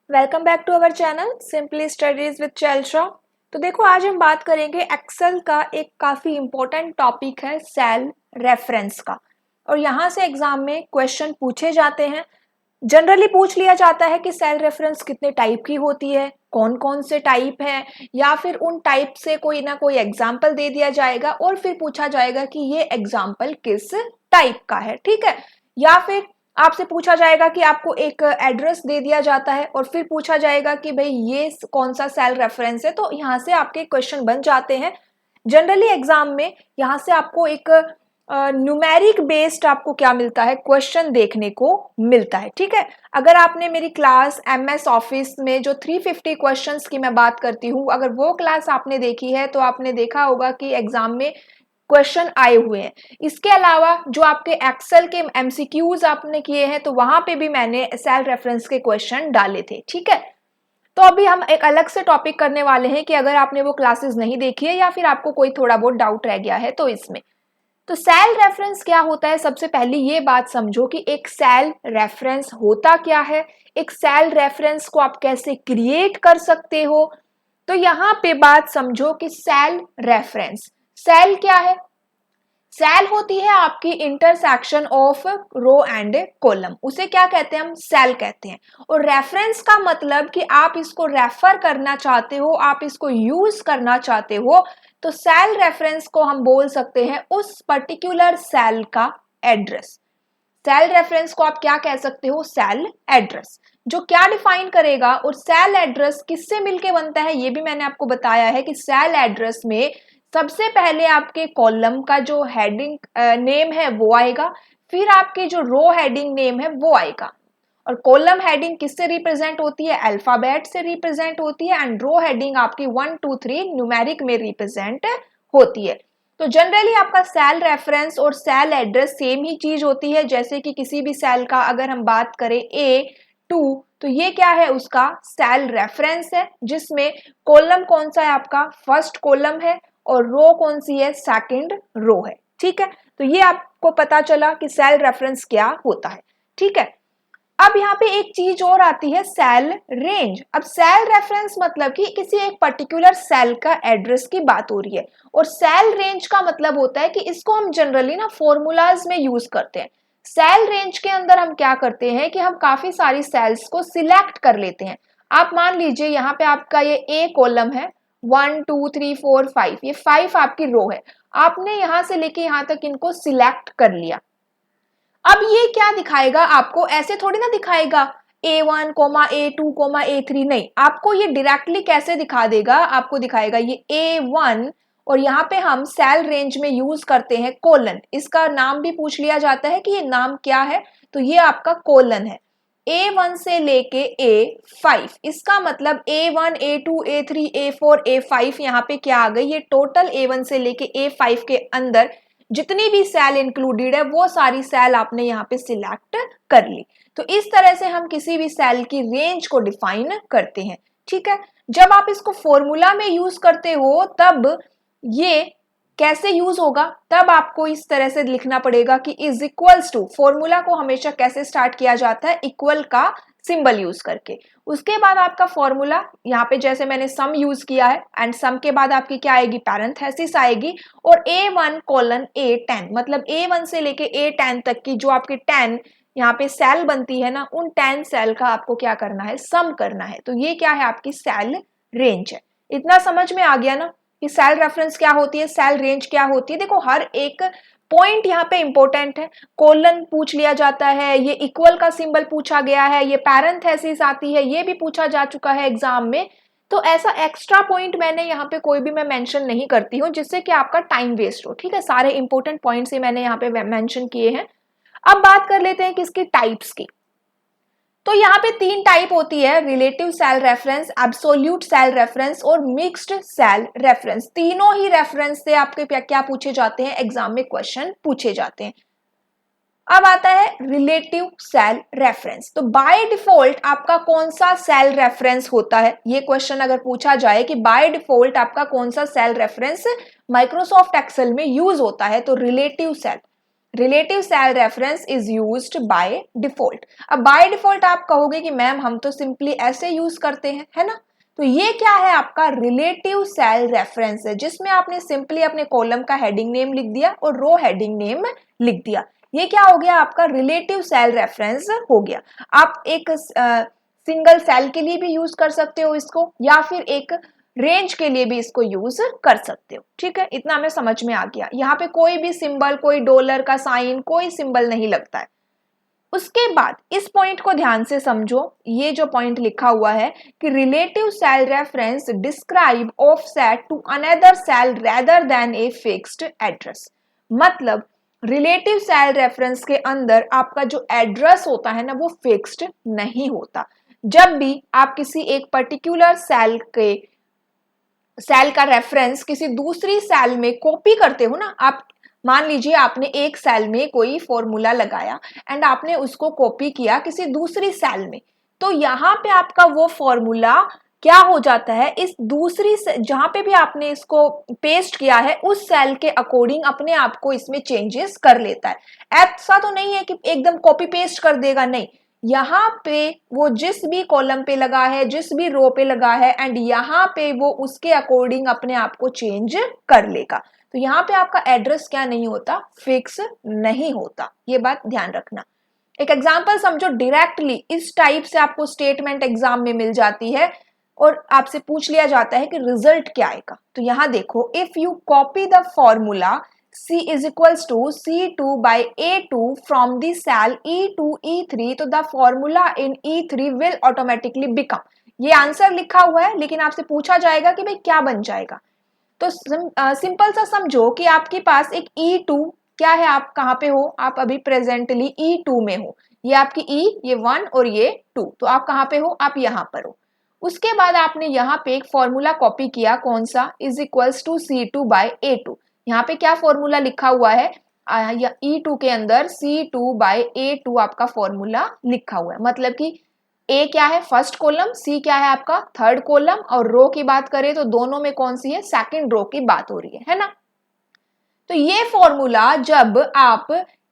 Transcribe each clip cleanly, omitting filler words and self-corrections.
Welcome back to our channel simply studies with चैल्ट्रा। तो देखो, आज हम बात करेंगे एक्सेल का एक काफ़ी इम्पोर्टेंट टॉपिक है सेल रेफरेंस का। और यहाँ से एग्जाम में क्वेश्चन पूछे जाते हैं। जनरली पूछ लिया जाता है कि सेल रेफरेंस कितने टाइप की होती है, कौन कौन से टाइप हैं, या फिर उन टाइप से कोई ना कोई एग्जाम्पल दे दिया जाएगा और फिर पूछा जाएगा कि ये एग्जाम्पल किस टाइप का है। ठीक है, या फिर आपसे पूछा जाएगा कि आपको एक एड्रेस दे दिया जाता है और फिर पूछा जाएगा कि भाई ये कौन सा सेल रेफरेंस है। तो यहाँ से आपके क्वेश्चन बन जाते हैं। जनरली एग्जाम में यहाँ से आपको एक न्यूमेरिक बेस्ड आपको क्या मिलता है, क्वेश्चन देखने को मिलता है। ठीक है, अगर आपने मेरी क्लास एमएस ऑफिस में जो 350 क्वेश्चंस की मैं बात करती हूँ, अगर वो क्लास आपने देखी है तो आपने देखा होगा कि एग्जाम में क्वेश्चन आए हुए हैं। इसके अलावा जो आपके एक्सेल के एमसीक्यूज आपने किए हैं तो वहां पे भी मैंने सेल रेफरेंस के क्वेश्चन डाले थे। ठीक है, तो अभी हम एक अलग से टॉपिक करने वाले हैं कि अगर आपने वो क्लासेस नहीं देखी है या फिर आपको कोई थोड़ा बहुत डाउट रह गया है तो इसमें। तो सेल रेफरेंस क्या होता है, सबसे पहले ये बात समझो कि एक सेल रेफरेंस होता क्या है, एक सेल रेफरेंस को आप कैसे क्रिएट कर सकते हो। तो यहाँ पे बात समझो कि सेल रेफरेंस, सेल क्या है? सेल होती है आपकी intersection of row and column, उसे क्या कहते हैं हम? सेल कहते हैं। और रेफरेंस का मतलब कि आप इसको रेफर करना चाहते हो, आप इसको यूज करना चाहते हो, तो सेल रेफरेंस को हम बोल सकते हैं उस पर्टिकुलर सेल का एड्रेस। सेल रेफरेंस को आप क्या कह सकते हो? सेल एड्रेस, जो क्या डिफाइन करेगा। और सेल एड्रेस किससे मिलके बनता है ये भी मैंने आपको बताया है कि सेल एड्रेस में सबसे पहले आपके कॉलम का जो हेडिंग नेम है वो आएगा, फिर आपके जो रो हेडिंग नेम है वो आएगा। और कॉलम हेडिंग किससे रिप्रेजेंट होती है? अल्फाबेट से रिप्रेजेंट होती है। एंड रो हेडिंग आपकी 1 2 3 न्यूमेरिक में रिप्रेजेंट होती है। तो जनरली आपका सेल रेफरेंस और सेल एड्रेस सेम ही चीज होती है। जैसे कि किसी भी सेल का अगर हम बात करें A2, तो ये क्या है? उसका सेल रेफरेंस है, जिसमें कॉलम कौन सा है आपका? फर्स्ट कॉलम है, और रो कौन सी है? सेकंड रो है। ठीक है, तो ये आपको पता चला कि सेल रेफरेंस क्या होता है। ठीक है, अब यहाँ पे एक चीज और आती है, सेल रेंज। अब सेल रेफरेंस मतलब कि किसी एक पर्टिकुलर सेल का एड्रेस की बात हो रही है, और सेल रेंज का मतलब होता है कि इसको हम जनरली ना फॉर्मूलाज में यूज करते हैं। सेल रेंज के अंदर हम क्या करते हैं कि हम काफी सारी सेल्स को सिलेक्ट कर लेते हैं। आप मान लीजिए यहाँ पे आपका ये ए कॉलम है, 1 2 3 4 5, ये 5 आपकी रो है। आपने यहाँ से लेके यहाँ तक इनको सिलेक्ट कर लिया। अब ये क्या दिखाएगा आपको? ऐसे थोड़ी ना दिखाएगा A1, A2, A3, नहीं, आपको ये डायरेक्टली कैसे दिखा देगा? आपको दिखाएगा ये A1, और यहाँ पे हम सेल रेंज में यूज करते हैं कोलन। इसका नाम भी पूछ लिया जाता है कि ये नाम क्या है, तो ये आपका कोलन है। A1 से लेके A5, इसका मतलब A1, A2, A3, A4, A5 यहाँ पे क्या आ गई? ये टोटल A1 से लेके A5 के अंदर जितनी भी सेल इंक्लूडेड है वो सारी सेल आपने यहाँ पे सिलेक्ट कर ली। तो इस तरह से हम किसी भी सेल की रेंज को डिफाइन करते हैं। ठीक है, जब आप इसको फॉर्मूला में यूज करते हो तब ये कैसे यूज होगा? तब आपको इस तरह से लिखना पड़ेगा कि इज इक्वल्स टू, फॉर्मूला को हमेशा कैसे स्टार्ट किया जाता है? इक्वल का सिंबल यूज करके। उसके बाद आपका फॉर्मूला यहाँ पे जैसे मैंने सम यूज किया है, एंड सम के बाद आपकी क्या आएगी? पैरेंथेसिस आएगी, और A1 कोलन A10, मतलब A1 से लेके A10 तक की जो आपकी 10 यहाँ पे सेल बनती है ना, उन 10 सेल का आपको क्या करना है? सम करना है। तो ये क्या है? आपकी सेल रेंज है। इतना समझ में आ गया ना कि सेल रेफरेंस क्या होती है, सेल रेंज क्या होती है। देखो, हर एक पॉइंट यहाँ पे इंपॉर्टेंट है। कोलन पूछ लिया जाता है, ये इक्वल का सिंबल पूछा गया है, ये पैरेंथेसिस आती है, ये भी पूछा जा चुका है एग्जाम में। तो ऐसा एक्स्ट्रा पॉइंट मैंने यहाँ पे कोई भी मैं मेंशन नहीं करती हूँ जिससे कि आपका टाइम वेस्ट हो। ठीक है, सारे इंपॉर्टेंट पॉइंट्स ही मैंने यहाँ पे मेंशन किए हैं। अब बात कर लेते हैं किसकी? टाइप्स की। तो यहाँ पे 3 टाइप होती है, relative cell reference, absolute cell reference और मिक्स्ड सेल रेफरेंस। तीनों ही रेफरेंस से आपके क्या पूछे जाते हैं? एग्जाम में क्वेश्चन पूछे जाते हैं। अब आता है रिलेटिव सेल रेफरेंस। तो बाय डिफॉल्ट आपका कौन सा सेल रेफरेंस होता है? ये क्वेश्चन अगर पूछा जाए कि बाय डिफॉल्ट आपका कौन सा सेल रेफरेंस माइक्रोसॉफ्ट एक्सेल में यूज होता है, तो relative cell. Relative cell reference is used by default. अब बाय डिफॉल्ट आप कहोगे कि मैम हम तो सिंपली ऐसे यूज करते हैं, है ना। तो ये क्या है, आपका रिलेटिव सेल रेफरेंस है, जिसमें आपने सिंपली अपने कॉलम का हेडिंग नेम लिख दिया और रो हेडिंग नेम लिख दिया। ये क्या हो गया, आपका रिलेटिव सेल रेफरेंस हो गया। आप एक सिंगल सेल के लिए भी यूज कर सकते हो इसको, या फिर एक रेंज के लिए भी इसको यूज कर सकते हो। ठीक है, इतना हमें समझ में आ गया। यहाँ पे कोई भी सिंबल, कोई डॉलर का साइन, कोई सिंबल नहीं लगता है। उसके बाद इस पॉइंट को ध्यान से समझो, ये जो पॉइंट लिखा हुआ है कि relative cell reference describe offset to another cell rather than a fixed address. मतलब रिलेटिव सेल रेफरेंस के अंदर आपका जो एड्रेस होता है ना, वो फिक्स्ड नहीं होता। जब भी आप किसी एक पर्टिकुलर सेल का रेफरेंस किसी दूसरी सेल में कॉपी करते हो ना, आप मान लीजिए आपने एक सेल में कोई फॉर्मूला लगाया एंड आपने उसको कॉपी किया किसी दूसरी सेल में, तो यहाँ पे आपका वो फॉर्मूला क्या हो जाता है, इस दूसरी जहां पे भी आपने इसको पेस्ट किया है उस सेल के अकॉर्डिंग अपने आप को इसमें चेंजेस कर लेता है। ऐसा तो नहीं है कि एकदम कॉपी पेस्ट कर देगा, नहीं, यहाँ पे वो जिस भी कॉलम पे लगा है, जिस भी रो पे लगा है, एंड यहाँ पे वो उसके अकॉर्डिंग अपने आप को चेंज कर लेगा। तो यहाँ पे आपका एड्रेस क्या नहीं होता, फिक्स नहीं होता। ये बात ध्यान रखना। एक एग्जांपल समझो, डायरेक्टली इस टाइप से आपको स्टेटमेंट एग्जाम में मिल जाती है और आपसे पूछ लिया जाता है कि रिजल्ट क्या आएगा। तो यहाँ देखो, if you copy the formula C is equals to C2 by A2 from the cell E2 E3, तो the formula in E3 will automatically become, ये आंसर लिखा हुआ है लेकिन आपसे पूछा जाएगा कि भाई क्या बन जाएगा। तो सिंपल सा समझो कि आपके पास एक E2 क्या है, आप कहाँ पे हो, आप अभी प्रेजेंटली E2 में हो। ये आपकी E, ये 1 और ये 2, तो आप कहाँ पे हो, आप यहाँ पर हो। उसके बाद आपने यहाँ पे एक फॉर्मूला कॉपी किया, कौन सा, is equals to C2 by A2। यहाँ पे क्या फॉर्मूला लिखा हुआ है, या E2 के अंदर C2 बाय A2 आपका फॉर्मूला लिखा हुआ है। मतलब कि ए क्या है, फर्स्ट कॉलम, सी क्या है आपका थर्ड कॉलम, और रो की बात करें तो दोनों में कौन सी है, सेकंड रो की बात हो रही है ना। तो ये फॉर्मूला जब आप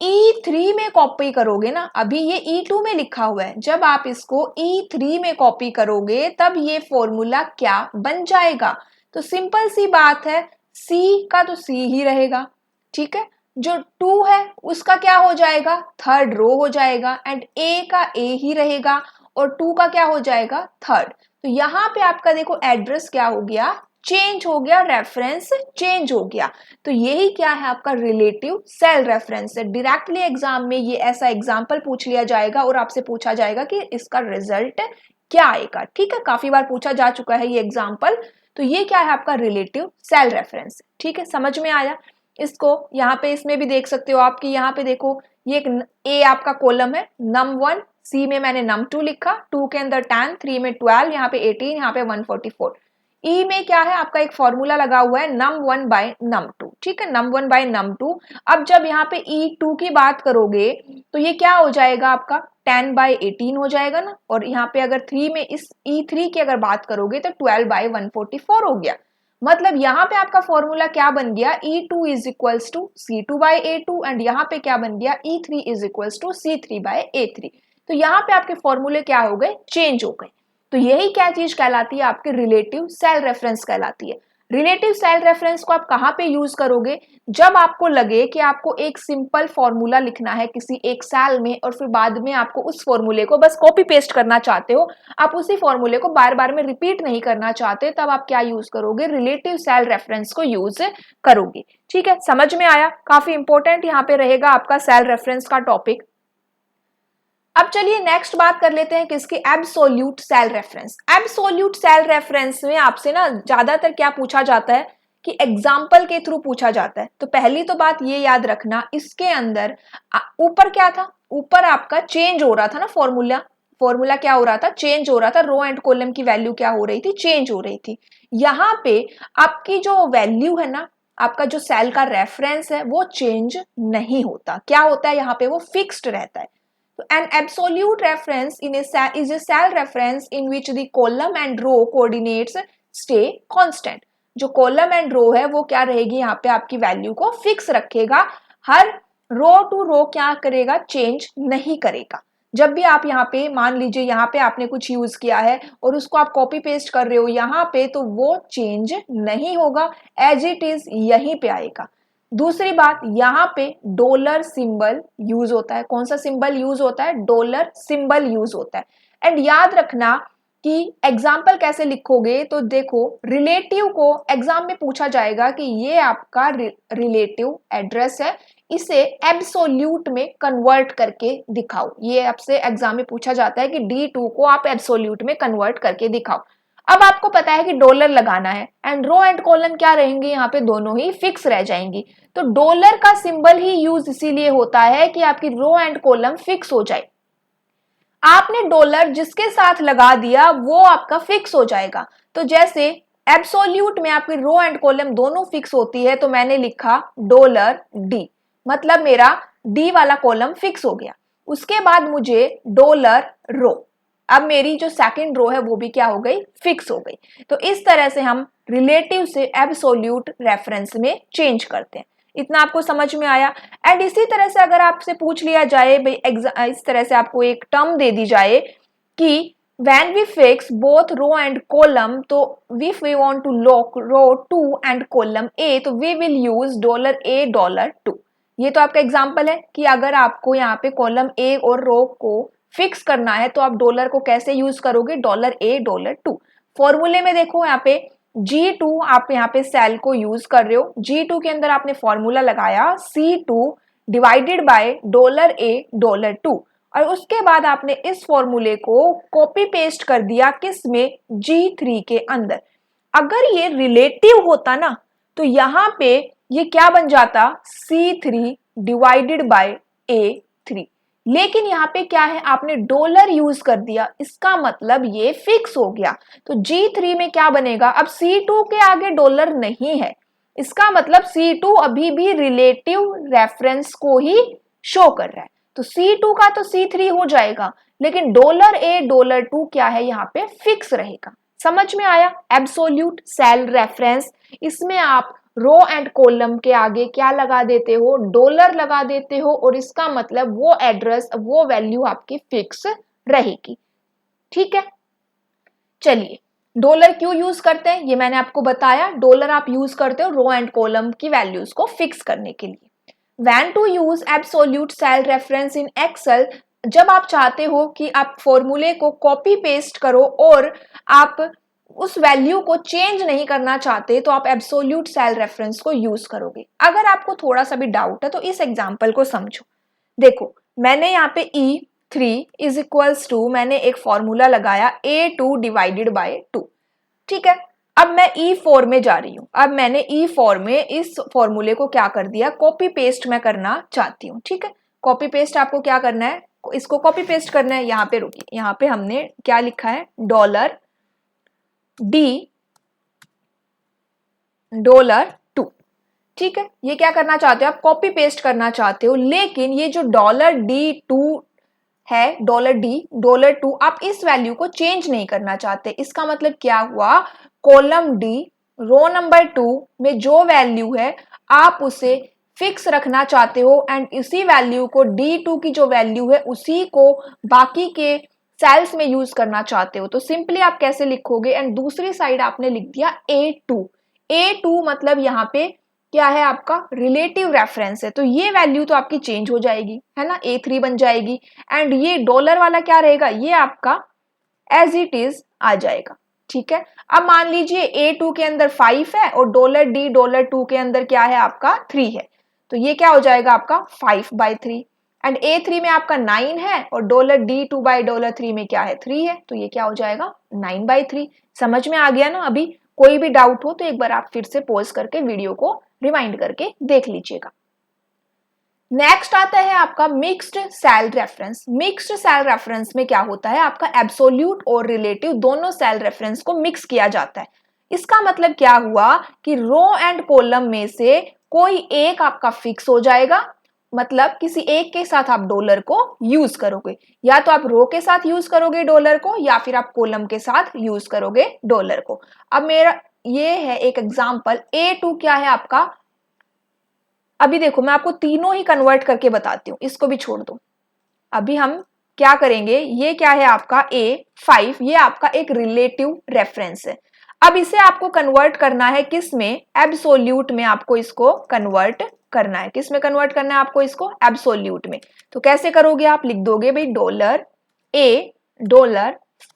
E3 में कॉपी करोगे ना, अभी ये E2 में लिखा हुआ है, जब आप इसको E3 में कॉपी करोगे तब ये फॉर्मूला क्या बन जाएगा। तो सिंपल सी बात है, C का तो C ही रहेगा, ठीक है, जो 2 है उसका क्या हो जाएगा, थर्ड रो हो जाएगा, एंड A का A ही रहेगा और 2 का क्या हो जाएगा, थर्ड। तो यहाँ पे आपका देखो एड्रेस क्या हो गया, चेंज हो गया, रेफरेंस चेंज हो गया। तो यही क्या है, आपका रिलेटिव सेल रेफरेंस है। डायरेक्टली एग्जाम में ये ऐसा एग्जाम्पल पूछ लिया जाएगा और आपसे पूछा जाएगा कि इसका रिजल्ट क्या आएगा। ठीक है, काफी बार पूछा जा चुका है ये एग्जाम्पल। तो ये क्या है, आपका रिलेटिव सेल रेफरेंस। ठीक है, समझ में आया। इसको यहाँ पे इसमें भी देख सकते हो आपकी, यहाँ पे देखो ये एक ए आपका कॉलम है, num1, सी में मैंने num2 लिखा, 2 के अंदर 10, 3 में 12, यहाँ पे 18, यहाँ पे 144। ई में क्या है, आपका एक फॉर्मूला लगा हुआ है num1 बाय num2। ठीक है, num1 बाय num2। अब जब यहाँ पे E2 की बात करोगे तो ये क्या हो जाएगा, आपका 10 बाय 18 हो जाएगा ना, और यहाँ पे अगर 3 में इस E3 की अगर बात करोगे तो 12 बाय 144 हो गया। मतलब यहाँ पे आपका फॉर्मूला क्या बन गया, E2 is equals to C2 by A2, and यहाँ पे क्या बन गया, E3 is equals to C3 bye A3। तो यहाँ पे आपके फॉर्मूले क्या हो गए, चेंज हो गए। तो यही क्या चीज कहलाती है, आपके रिलेटिव सेल रेफरेंस कहलाती है। रिलेटिव सेल रेफरेंस को आप कहाँ पे यूज करोगे, जब आपको लगे कि आपको एक सिंपल फॉर्मूला लिखना है किसी एक सेल में और फिर बाद में आपको उस फॉर्मूले को बस कॉपी पेस्ट करना चाहते हो, आप उसी फॉर्मूले को बार बार में रिपीट नहीं करना चाहते, तब आप क्या यूज करोगे, रिलेटिव सेल रेफरेंस को यूज करोगे। ठीक है, समझ में आया। काफी इंपॉर्टेंट यहाँ पे रहेगा आपका सेल रेफरेंस का टॉपिक। अब चलिए नेक्स्ट बात कर लेते हैं किसकी, absolute cell reference. Absolute cell reference में आपसे ना ज्यादातर क्या पूछा जाता है कि एग्जाम्पल के थ्रू पूछा जाता है। तो पहली तो बात ये याद रखना, इसके अंदर ऊपर क्या था, ऊपर आपका चेंज हो रहा था ना फॉर्मूला, फॉर्मूला क्या हो रहा था, चेंज हो रहा था, रो एंड कॉलम की वैल्यू क्या हो रही थी, चेंज हो रही थी। यहाँ पे आपकी जो वैल्यू है ना, आपका जो सेल का रेफरेंस है वो चेंज नहीं होता। क्या होता है, यहाँ पे वो फिक्स्ड रहता है। So an absolute reference in a cell is a cell reference in which the column and row coordinates stay constant. जो column and row है वो क्या रहेगी, यहाँ पे आपकी वैल्यू को फिक्स रखेगा, हर रो टू रो क्या करेगा, चेंज नहीं करेगा। जब भी आप यहाँ पे मान लीजिए यहाँ पे आपने कुछ यूज किया है और उसको आप कॉपी पेस्ट कर रहे हो यहाँ पे, तो वो चेंज नहीं होगा, एज इट इज यहीं पे आएगा। दूसरी बात, यहाँ पे डॉलर सिंबल यूज होता है। कौन सा सिंबल यूज होता है, डॉलर सिंबल यूज होता है। एंड याद रखना कि एग्जाम्पल कैसे लिखोगे, तो देखो रिलेटिव को एग्जाम में पूछा जाएगा कि ये आपका रिलेटिव एड्रेस है, इसे एब्सोल्यूट में कन्वर्ट करके दिखाओ। ये आपसे एग्जाम में पूछा जाता है कि D2 को आप एब्सोल्यूट में कन्वर्ट करके दिखाओ। अब आपको पता है कि डॉलर लगाना है एंड रो एंड कॉलम क्या रहेंगे, यहाँ पे दोनों ही फिक्स रह जाएंगी। तो डॉलर का सिंबल ही यूज इसीलिए होता है कि आपकी रो एंड कॉलम फिक्स हो जाए। आपने डॉलर जिसके साथ लगा दिया वो आपका फिक्स हो जाएगा। तो जैसे एब्सोल्यूट में आपकी रो एंड कॉलम दोनों फिक्स होती है, तो मैंने लिखा डॉलर डी, मतलब मेरा डी वाला कॉलम फिक्स हो गया। उसके बाद मुझे डॉलर रो, अब मेरी जो सेकंड रो है वो भी क्या हो गई, फिक्स हो गई। तो इस तरह से हम रिलेटिव से एब्सोल्यूट रेफरेंस में चेंज करते हैं। इतना आपको समझ में आया। एंड इसी तरह से अगर आपसे पूछ लिया जाए भाई, इस तरह से आपको एक टर्म दे दी जाए कि when we fix both row and column, तो if we want to lock row 2 and column A, तो we will use $A $2। ये तो आपका एग्जाम्पल है कि अगर आपको यहाँ पे कॉलम A और रो को फिक्स करना है तो आप डॉलर को कैसे यूज करोगे, $A $2। फॉर्मूले में देखो यहाँ पे G2 आप यहाँ पे सेल को यूज कर रहे हो, G2 के अंदर आपने फॉर्मूला लगाया C2 डिवाइडेड बाय $A $2, और उसके बाद आपने इस फॉर्मूले को कॉपी पेस्ट कर दिया किस में, G3 के अंदर। अगर ये रिलेटिव होता ना तो यहाँ पे ये क्या बन जाता, C3 डिवाइडेड बाय A3, लेकिन यहाँ पे क्या है, आपने डॉलर यूज कर दिया, इसका मतलब ये फिक्स हो गया। तो G3 में क्या बनेगा, अब C2 के आगे डॉलर नहीं है, इसका मतलब C2 अभी भी रिलेटिव रेफरेंस को ही शो कर रहा है। तो C2 का तो C3 हो जाएगा, लेकिन $A $2 क्या है, यहाँ पे फिक्स रहेगा। समझ में आया, एब्सोल्यूट सेल रेफरेंस, इसमें आप रो एंड कॉलम के आगे क्या लगा देते हो, डॉलर लगा देते हो, और इसका मतलब वो एड्रेस, वो वैल्यू आपकी फिक्स रहेगी। ठीक है, चलिए डॉलर क्यों यूज करते हैं ये मैंने आपको बताया। डॉलर आप यूज करते हो रो एंड कॉलम की वैल्यूज को फिक्स करने के लिए। When to use absolute cell reference in Excel, जब आप चाहते हो कि आप फॉर्मूले को कॉपी पेस्ट करो और आप उस वैल्यू को चेंज नहीं करना चाहते, तो आप एब्सोल्यूट सेल रेफरेंस को यूज करोगे। अगर आपको थोड़ा सा भी डाउट है तो इस एग्जांपल को समझो। देखो मैंने यहाँ पे E3 इज इक्वल्स टू, मैंने एक फॉर्मूला लगाया A2 डिवाइडेड बाय 2। ठीक है, अब मैं E4 में जा रही हूं। अब मैंने E4 में इस फॉर्मूले को क्या कर दिया, कॉपी पेस्ट मैं करना चाहती हूँ। ठीक है, कॉपी पेस्ट आपको क्या करना है, इसको कॉपी पेस्ट करना है। यहाँ पे रुकिए, यहाँ पे हमने क्या लिखा है, $D $2। ठीक है, ये क्या करना चाहते हो आप, कॉपी पेस्ट करना चाहते हो, लेकिन ये जो $D2 है, $2 आप इस वैल्यू को चेंज नहीं करना चाहते। इसका मतलब क्या हुआ, कॉलम डी रो नंबर 2 में जो वैल्यू है आप उसे फिक्स रखना चाहते हो, एंड इसी वैल्यू को D2 की जो वैल्यू है उसी को बाकी के सेल्स में यूज करना चाहते हो। तो सिंपली आप कैसे लिखोगे, एंड दूसरी साइड आपने लिख दिया A2 मतलब यहाँ पे क्या है, आपका रिलेटिव रेफरेंस है, तो ये वैल्यू तो आपकी चेंज हो जाएगी, है ना, A3 बन जाएगी। एंड ये डॉलर वाला क्या रहेगा, ये आपका एज इट इज आ जाएगा। ठीक है, अब मान लीजिए A2 के अंदर 5 है और $D $2 के अंदर क्या है, आपका 3 है, तो ये क्या हो जाएगा आपका 5/3। एंड A3 में आपका 9 है और $D2/3 में क्या है, 3 है, तो ये क्या हो जाएगा 9/3। समझ में आ गया ना। अभी कोई भी डाउट हो तो एक बार आप फिर से पॉज करके वीडियो को रिवाइंड करके देख लीजिएगा। नेक्स्ट आता है आपका mixed cell reference. Mixed cell reference में क्या होता है, आपका एब्सोल्यूट और रिलेटिव दोनों सेल रेफरेंस को मिक्स किया जाता है। इसका मतलब क्या हुआ कि रो एंड कॉलम में से कोई एक आपका फिक्स हो जाएगा, मतलब किसी एक के साथ आप डॉलर को यूज करोगे, या तो आप रो के साथ यूज करोगे डॉलर को, या फिर आप कॉलम के साथ यूज करोगे डॉलर को। अब मेरा ये है एक एग्जांपल, A2 क्या है आपका अभी देखो मैं आपको तीनों ही कन्वर्ट करके बताती हूँ, इसको भी छोड़ दो। अभी हम क्या करेंगे, ये क्या है आपका A5, ये आपका एक रिलेटिव रेफरेंस है। अब इसे आपको कन्वर्ट करना है किस में, एब्सोल्यूट में आपको इसको कन्वर्ट करना है। किस में कन्वर्ट करना है आपको इसको, एब्सोल्यूट में। तो कैसे करोगे आप, लिख दोगे भाई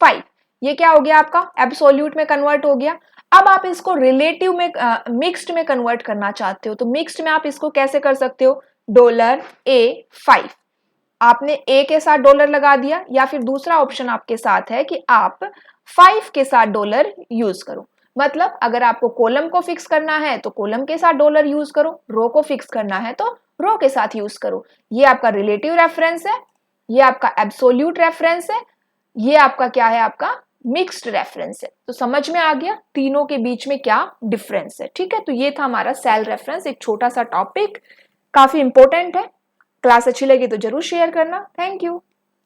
$5, ये क्या हो गया आपका, एब्सोल्यूट में कन्वर्ट हो गया। अब आप इसको रिलेटिव में मिक्स्ड में कन्वर्ट करना चाहते हो, तो मिक्स्ड में आप इसको कैसे कर सकते हो, $A5, आपने A के साथ डॉलर लगा दिया, या फिर दूसरा ऑप्शन आपके साथ है कि आप 5 के साथ डॉलर यूज करो। मतलब अगर आपको कॉलम को फिक्स करना है तो कॉलम के साथ डॉलर यूज करो, रो को फिक्स करना है तो रो के साथ यूज करो। ये आपका रिलेटिव रेफरेंस है, ये आपका एब्सोल्यूट रेफरेंस है, ये आपका क्या है, आपका मिक्स्ड रेफरेंस है। तो समझ में आ गया तीनों के बीच में क्या डिफरेंस है। ठीक है, तो ये था हमारा सेल रेफरेंस, एक छोटा सा टॉपिक, काफी इंपॉर्टेंट है। क्लास अच्छी लगी तो जरूर शेयर करना। Thank you.